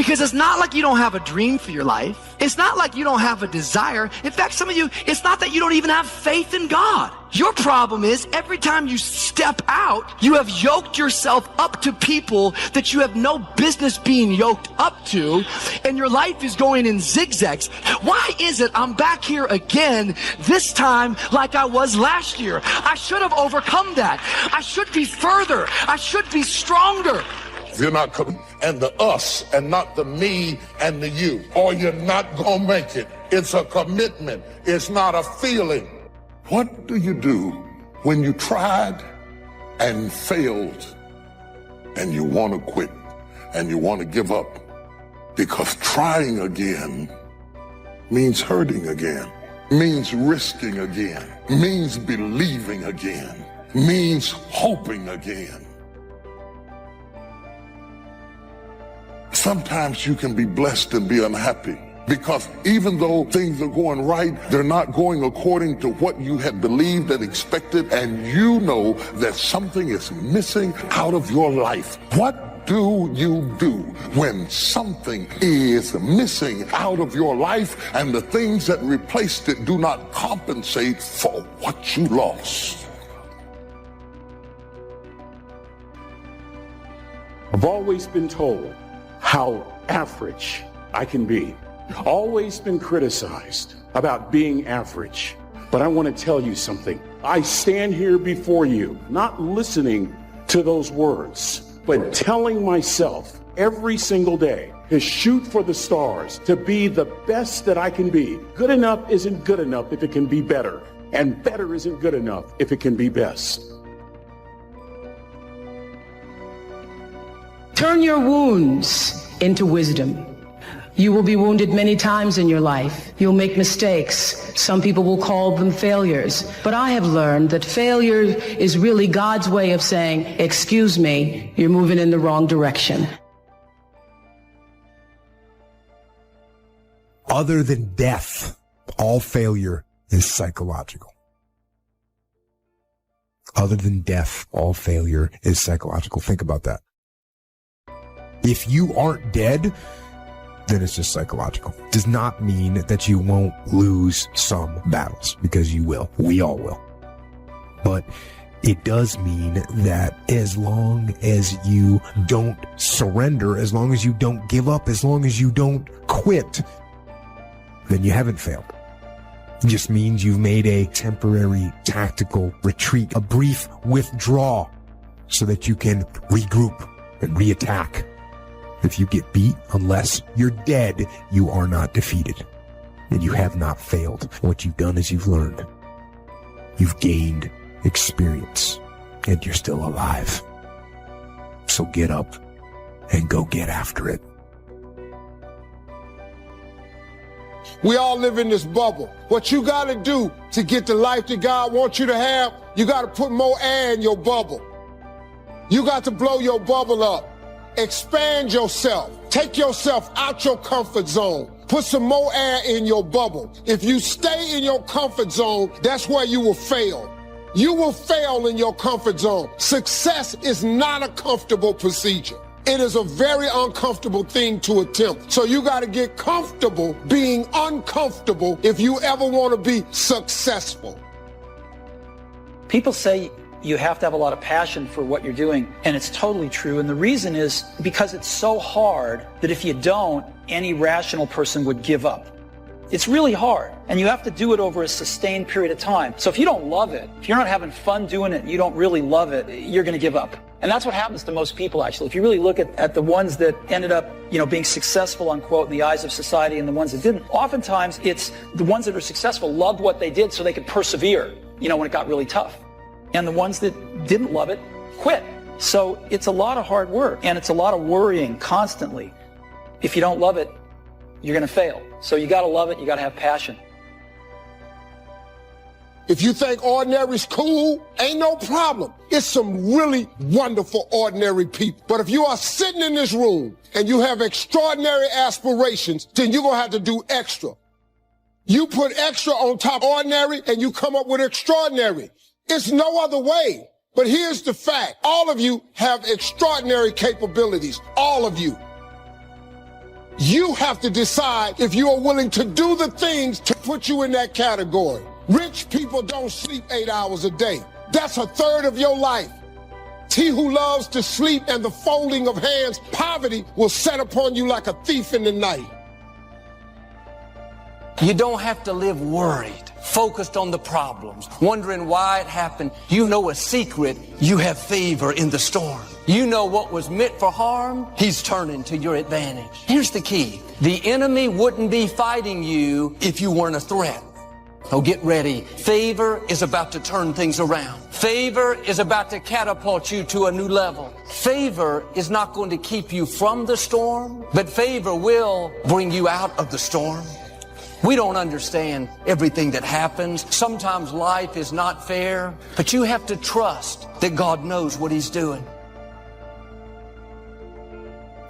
Because it's not like you don't have a dream for your life. It's not like you don't have a desire. In fact, some of you, it's not that you don't even have faith in God. Your problem is every time you step out, you have yoked yourself up to people that you have no business being yoked up to, and your life is going in zigzags. Why is it I'm back here again, this time like I was last year? I should have overcome that. I should be further. I should be stronger. If you're not coming, and the us and not the me and the you, or you're not gonna make it. It's a commitment. It's not a feeling. What do you do when you tried and failed and you want to quit and you want to give up? Because trying again means hurting again, means risking again, means believing again, means hoping again. Sometimes you can be blessed and be unhappy because even though things are going right, they're not going according to what you had believed and expected, and you know that something is missing out of your life. What do you do when something is missing out of your life and the things that replaced it do not compensate for what you lost? I've always been told how average I can be. Always been criticized about being average. But I want to tell you something. I stand here before you, not listening to those words, but telling myself every single day to shoot for the stars, to be the best that I can be. Good enough isn't good enough if it can be better, and better isn't good enough if it can be best. Turn your wounds into wisdom. You will be wounded many times in your life. You'll make mistakes. Some people will call them failures. But I have learned that failure is really God's way of saying, excuse me, you're moving in the wrong direction. Other than death, all failure is psychological. Other than death, all failure is psychological. Think about that. If you aren't dead, then it's just psychological. Does not mean that you won't lose some battles, because you will. We all will. But it does mean that as long as you don't surrender, as long as you don't give up, as long as you don't quit, then you haven't failed. It just means you've made a temporary tactical retreat, a brief withdrawal, so that you can regroup and reattack. If you get beat, unless you're dead, you are not defeated. And you have not failed. What you've done is you've learned. You've gained experience. And you're still alive. So get up and go get after it. We all live in this bubble. What you got to do to get the life that God wants you to have, you got to put more air in your bubble. You got to blow your bubble up. Expand yourself. Take yourself out your comfort zone. Put some more air in your bubble. If you stay in your comfort zone, that's where you will fail. You will fail in your comfort zone. Success is not a comfortable procedure. It is a very uncomfortable thing to attempt. So you got to get comfortable being uncomfortable if you ever want to be successful. People say you have to have a lot of passion for what you're doing, and it's totally true. And the reason is because it's so hard that if you don't, any rational person would give up. It's really hard, and you have to do it over a sustained period of time. So if you don't love it, if you're not having fun doing it, you don't really love it, you're going to give up. And that's what happens to most people, actually. If you really look at the ones that ended up, being successful, unquote, in the eyes of society, and the ones that didn't, oftentimes it's the ones that are successful loved what they did so they could persevere, when it got really tough. And the ones that didn't love it quit. So it's a lot of hard work, and it's a lot of worrying constantly. If you don't love it, you're going to fail. So you got to love it. You got to have passion. If you think ordinary's cool, ain't no problem. It's some really wonderful ordinary people. But if you are sitting in this room and you have extraordinary aspirations, then you're going to have to do extra. You put extra on top of ordinary and you come up with extraordinary. It's no other way. But here's the fact. All of you have extraordinary capabilities. All of you. You have to decide if you are willing to do the things to put you in that category. Rich people don't sleep 8 hours a day. That's a third of your life. He who loves to sleep and the folding of hands, poverty will set upon you like a thief in the night. You don't have to live worried, focused on the problems, wondering why it happened. You know a secret. You have favor in the storm. You know what was meant for harm, he's turning to your advantage. Here's the key. The enemy wouldn't be fighting you if you weren't a threat. So get ready. Favor is about to turn things around. Favor is about to catapult you to a new level. Favor is not going to keep you from the storm, but favor will bring you out of the storm. We don't understand everything that happens. Sometimes life is not fair, but you have to trust that God knows what he's doing.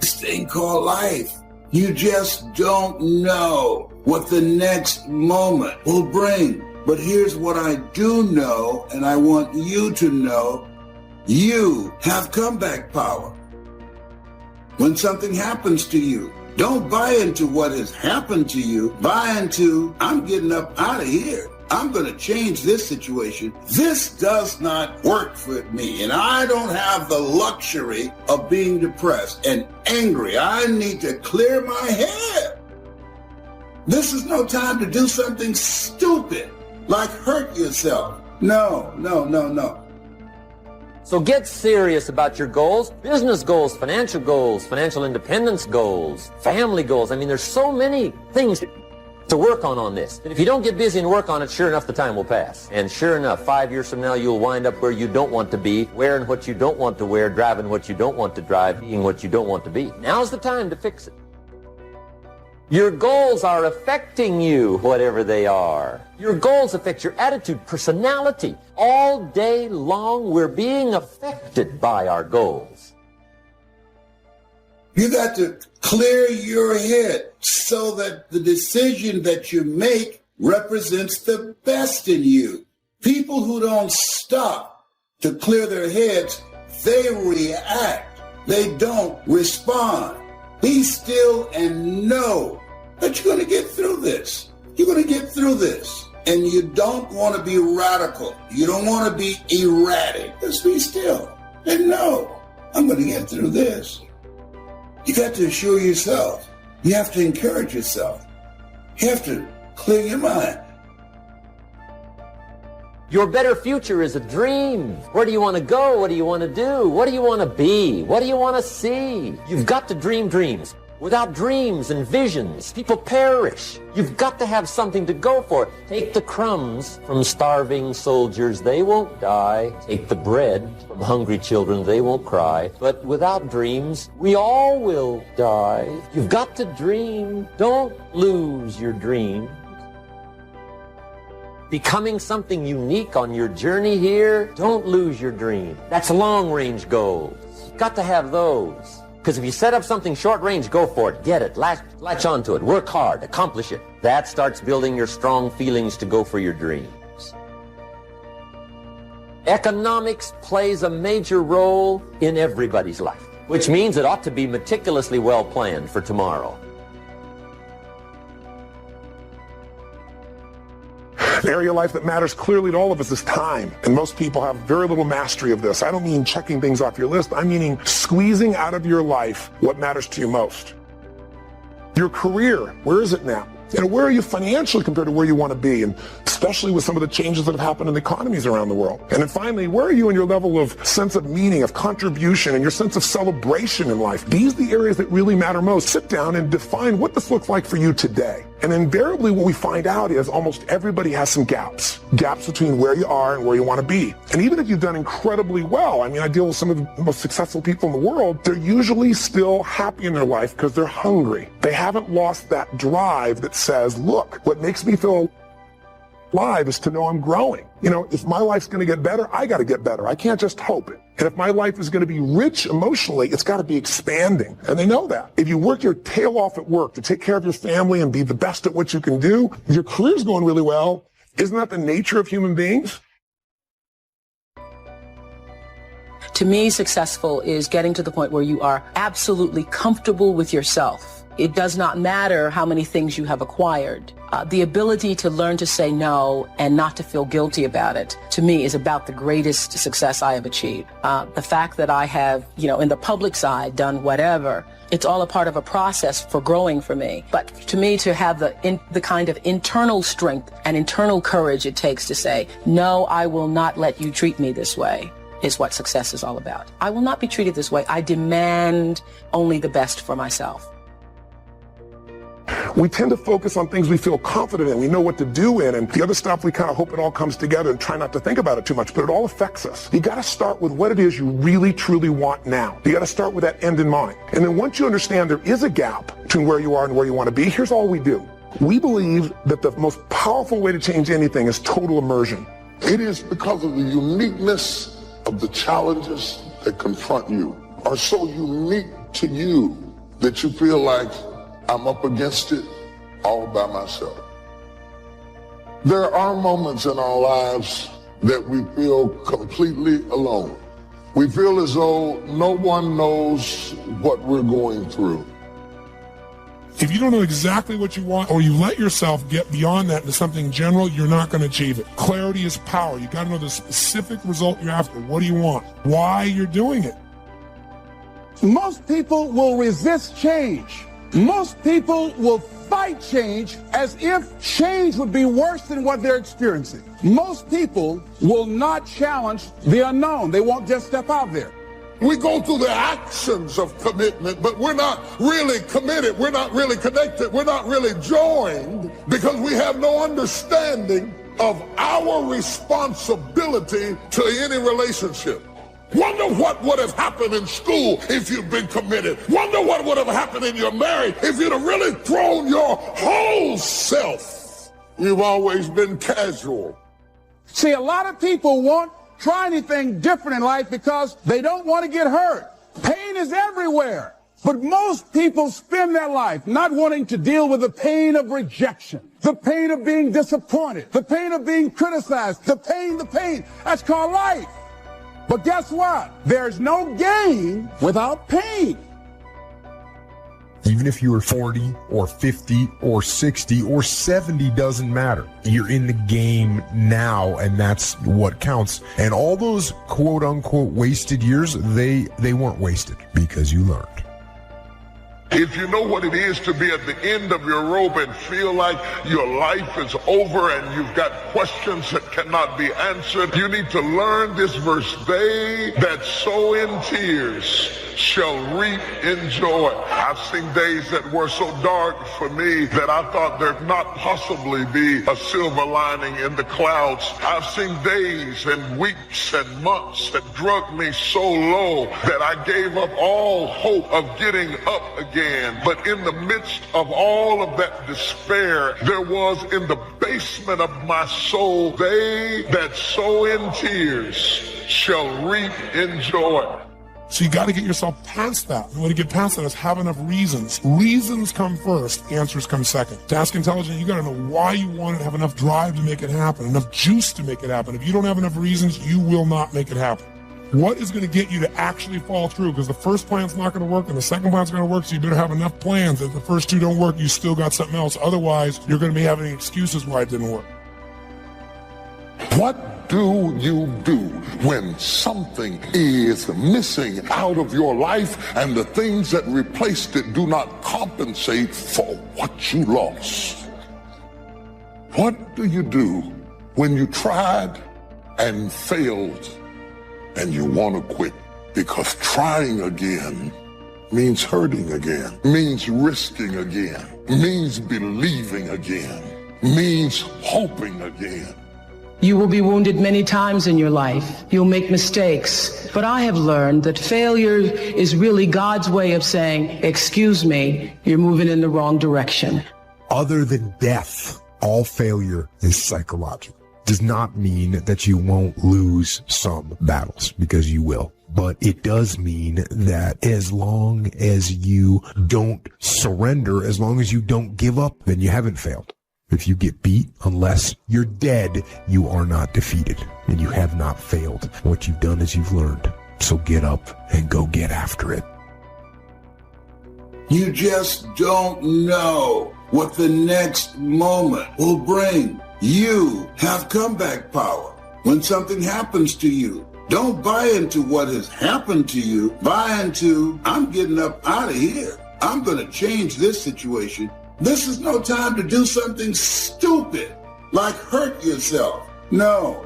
This thing called life. You just don't know what the next moment will bring. But here's what I do know, and I want you to know. You have comeback power. When something happens to you, don't buy into what has happened to you. Buy into, I'm getting up out of here. I'm going to change this situation. This does not work for me, and I don't have the luxury of being depressed and angry. I need to clear my head. This is no time to do something stupid, like hurt yourself. No. So get serious about your goals, business goals, financial independence goals, family goals. I mean, there's so many things to work on this. And if you don't get busy and work on it, sure enough, the time will pass. And sure enough, 5 years from now, you'll wind up where you don't want to be, wearing what you don't want to wear, driving what you don't want to drive, being what you don't want to be. Now's the time to fix it. Your goals are affecting you, whatever they are. Your goals affect your attitude, personality. All day long, we're being affected by our goals. You got to clear your head so that the decision that you make represents the best in you. People who don't stop to clear their heads, they react. They don't respond. Be still and know that you're going to get through this. You're going to get through this. And you don't want to be radical. You don't want to be erratic. Just be still and know I'm going to get through this. You got to assure yourself. You have to encourage yourself. You have to clear your mind. Your better future is a dream. Where do you want to go? What do you want to do? What do you want to be? What do you want to see? You've got to dream dreams. Without dreams and visions, people perish. You've got to have something to go for. Take the crumbs from starving soldiers, they won't die. Take the bread from hungry children, they won't cry. But without dreams, we all will die. You've got to dream. Don't lose your dream. Becoming something unique on your journey here, don't lose your dream. That's long-range goals. You've got to have those. Because if you set up something short-range, go for it. Get it. Latch onto it. Work hard. Accomplish it. That starts building your strong feelings to go for your dreams. Economics plays a major role in everybody's life, which means it ought to be meticulously well planned for tomorrow. The area of life that matters clearly to all of us is time. And most people have very little mastery of this. I don't mean checking things off your list. I'm meaning squeezing out of your life what matters to you most. Your career, where is it now? And where are you financially compared to where you want to be? And especially with some of the changes that have happened in the economies around the world. And then finally, where are you in your level of sense of meaning, of contribution, and your sense of celebration in life? These are the areas that really matter most. Sit down and define what this looks like for you today. And invariably what we find out is almost everybody has some gaps. Gaps between where you are and where you want to be. And even if you've done incredibly well, I mean, I deal with some of the most successful people in the world, they're usually still happy in their life because they're hungry. They haven't lost that drive that says, look, what makes me feel alive is to know I'm growing. You know, if my life's going to get better, I got to get better. I can't just hope it. And if my life is going to be rich emotionally, it's got to be expanding. And they know that. If you work your tail off at work to take care of your family and be the best at what you can do, your career's going really well. Isn't that the nature of human beings? To me, successful is getting to the point where you are absolutely comfortable with yourself. It does not matter how many things you have acquired. The ability to learn to say no and not to feel guilty about it, to me, is about the greatest success I have achieved. The fact that I have, in the public side, done whatever, it's all a part of a process for growing for me. But to me, to have the kind of internal strength and internal courage it takes to say, no, I will not let you treat me this way, is what success is all about. I will not be treated this way. I demand only the best for myself. We tend to focus on things we feel confident in, we know what to do in, and the other stuff we kind of hope it all comes together and try not to think about it too much, but it all affects us. You got to start with what it is you really, truly want now. You got to start with that end in mind. And then once you understand there is a gap between where you are and where you want to be, here's all we do. We believe that the most powerful way to change anything is total immersion. It is because of the uniqueness of the challenges that confront you are so unique to you that you feel like I'm up against it all by myself. There are moments in our lives that we feel completely alone. We feel as though no one knows what we're going through. If you don't know exactly what you want, or you let yourself get beyond that into something general, you're not going to achieve it. Clarity is power. You got to know the specific result you're after. What do you want? Why you're doing it. Most people will resist change. Most people will fight change as if change would be worse than what they're experiencing. Most people will not challenge the unknown. They won't just step out there. We go through the actions of commitment, but we're not really committed. We're not really connected. We're not really joined because we have no understanding of our responsibility to any relationship. Wonder what would have happened in school if you'd been committed. Wonder what would have happened in your marriage if you'd have really thrown your whole self. You've always been casual. See, a lot of people won't try anything different in life because they don't want to get hurt. Pain is everywhere. But most people spend their life not wanting to deal with the pain of rejection, the pain of being disappointed, the pain of being criticized, the pain. That's called life. But guess what? There's no gain without pain. Even if you are 40 or 50 or 60 or 70, doesn't matter. You're in the game now, and that's what counts. And all those quote-unquote wasted years, they weren't wasted because you learned. If you know what it is to be at the end of your rope and feel like your life is over and you've got questions that cannot be answered, you need to learn this verse. They that sow in tears shall reap in joy. I've seen days that were so dark for me that I thought there'd not possibly be a silver lining in the clouds. I've seen days and weeks and months that drugged me so low that I gave up all hope of getting up again. But in the midst of all of that despair, there was in the basement of my soul, they that sow in tears shall reap in joy. So you got to get yourself past that. The way to get past that is have enough reasons. Reasons come first, answers come second. To ask intelligent, you got to know why you want it, have enough drive to make it happen, enough juice to make it happen. If you don't have enough reasons, you will not make it happen. What is going to get you to actually fall through? Because the first plan's not going to work and the second plan's going to work, so you better have enough plans. If the first two don't work, you still got something else. Otherwise, you're going to be having excuses why it didn't work. What do you do when something is missing out of your life and the things that replaced it do not compensate for what you lost? What do you do when you tried and failed and you want to quit? Because trying again means hurting again, means risking again, means believing again, means hoping again. You will be wounded many times in your life. You'll make mistakes. But I have learned that failure is really God's way of saying, excuse me, you're moving in the wrong direction. Other than death, all failure is psychological. Does not mean that you won't lose some battles, because you will. But it does mean that as long as you don't surrender, as long as you don't give up, then you haven't failed. If you get beat, unless you're dead, you are not defeated, and you have not failed. What you've done is you've learned. So get up and go get after it. You just don't know what the next moment will bring. You have comeback power. When something happens to you, don't buy into what has happened to you. Buy into, I'm getting up out of here. I'm going to change this situation. This is no time to do something stupid, like hurt yourself. No.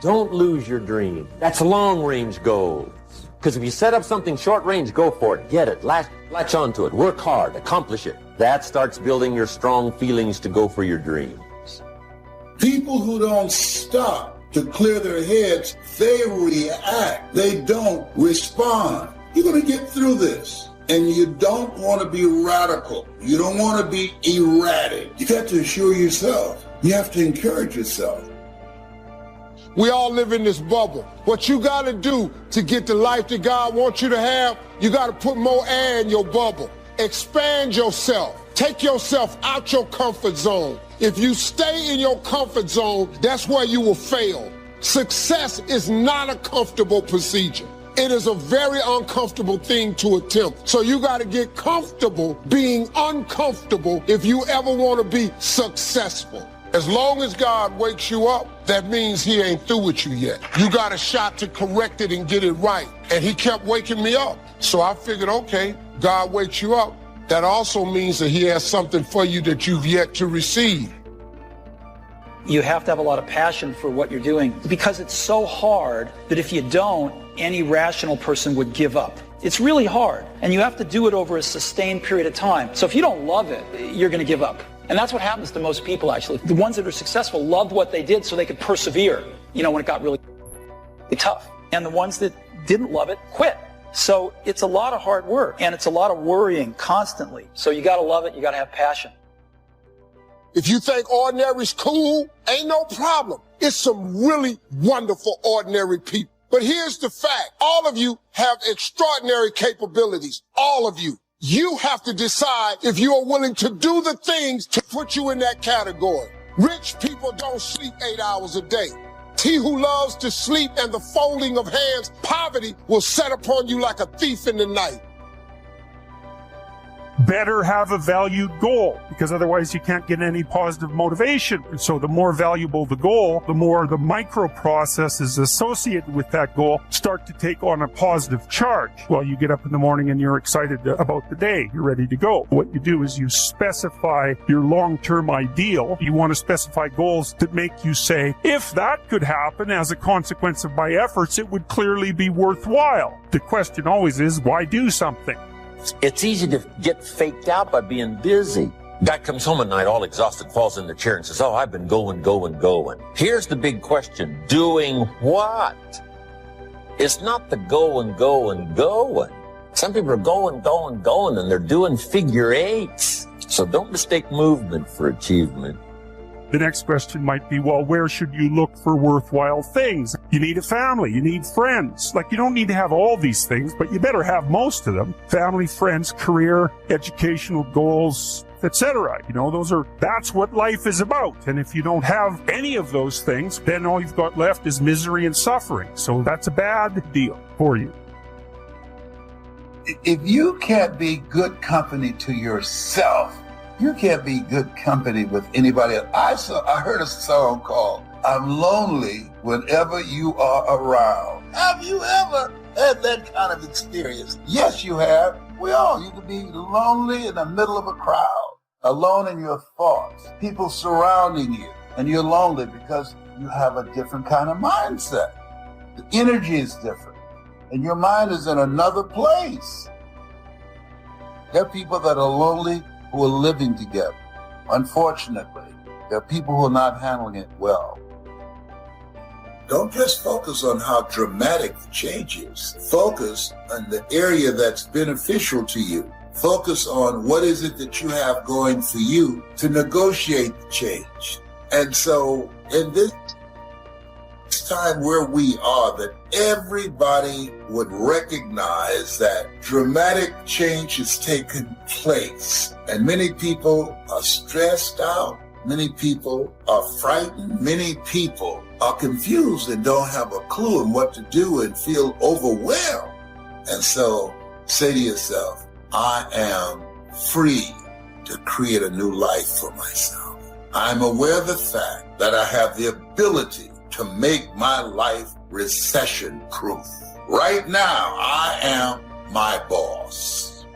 Don't lose your dream. That's long-range goals. Because if you set up something short-range, go for it. Get it. Latch onto it. Work hard. Accomplish it. That starts building your strong feelings to go for your dreams. People who don't stop to clear their heads, they react. They don't respond. You're going to get through this. And you don't want to be radical. You don't want to be erratic. You got to assure yourself. You have to encourage yourself. We all live in this bubble. What you got to do to get the life that God wants you to have, you got to put more air in your bubble. Expand yourself. Take yourself out your comfort zone. If you stay in your comfort zone, that's where you will fail. Success is not a comfortable procedure. It is a very uncomfortable thing to attempt. So you got to get comfortable being uncomfortable if you ever want to be successful. As long as God wakes you up, that means he ain't through with you yet. You got a shot to correct it and get it right. And he kept waking me up. So I figured, okay, God wakes you up. That also means that he has something for you that you've yet to receive. You have to have a lot of passion for what you're doing because it's so hard that if you don't, any rational person would give up. It's really hard, and you have to do it over a sustained period of time. So if you don't love it, you're going to give up. And that's what happens to most people, actually. The ones that are successful loved what they did so they could persevere, when it got really tough. And the ones that didn't love it quit. So it's a lot of hard work, and it's a lot of worrying constantly. So you got to love it. You got to have passion. If you think ordinary's cool, ain't no problem. It's some really wonderful ordinary people. But here's the fact. All of you have extraordinary capabilities. All of you. You have to decide if you are willing to do the things to put you in that category. Rich people don't sleep 8 hours a day. He who loves to sleep and the folding of hands, poverty will set upon you like a thief in the night. Better have a valued goal, because otherwise you can't get any positive motivation. And so the more valuable the goal, the more the micro processes associated with that goal start to take on a positive charge. Well, you get up in the morning and you're excited about the day. You're ready to go. What you do is you specify your long-term ideal. You want to specify goals that make you say, if that could happen as a consequence of my efforts, it would clearly be worthwhile. The question always is, why do something? It's easy to get faked out by being busy. Guy comes home at night all exhausted, falls in the chair and says, oh, I've been going. Here's the big question. Doing what? It's not the going. Some people are going, and they're doing figure eights. So don't mistake movement for achievement. The next question might be, well, where should you look for worthwhile things? You need a family. You need friends. You don't need to have all these things, but you better have most of them. Family, friends, career, educational goals, etc. That's what life is about. And if you don't have any of those things, then all you've got left is misery and suffering. So that's a bad deal for you. If you can't be good company to yourself, you can't be good company with anybody else. I heard a song called I'm Lonely Whenever You Are Around. Have you ever had that kind of experience? Yes, you have. You can be lonely in the middle of a crowd, alone in your thoughts, people surrounding you, and you're lonely because you have a different kind of mindset. The energy is different, and your mind is in another place. There are people that are lonely who are living together. Unfortunately, there are people who are not handling it well. Don't just focus on how dramatic the change is. Focus on the area that's beneficial to you. Focus on what is it that you have going for you to negotiate the change. And so in this time where we are, that everybody would recognize that dramatic change has taken place. And many people are stressed out. Many people are frightened. Many people are confused and don't have a clue on what to do and feel overwhelmed. And so say to yourself, I am free to create a new life for myself. I'm aware of the fact that I have the ability to make my life recession-proof. Right now, I am my boss.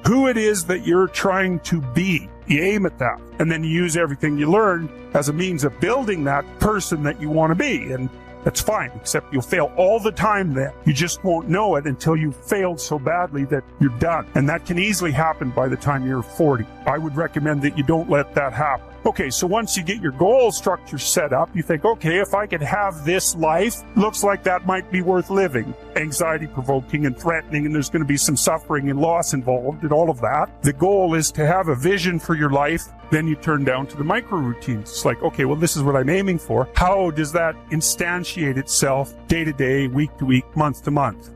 Who it is that you're trying to be, you aim at that, and then you use everything you learn as a means of building that person that you want to be. And that's fine, except you'll fail all the time then. You just won't know it until you've failed so badly that you're done. And that can easily happen by the time you're 40. I would recommend that you don't let that happen. Okay, so once you get your goal structure set up, you think, okay, if I could have this life, looks like that might be worth living. Anxiety-provoking and threatening, and there's going to be some suffering and loss involved and all of that. The goal is to have a vision for your life. Then you turn down to the micro routines. It's like, okay, well, this is what I'm aiming for. How does that instantiate itself day to day, week to week, month to month?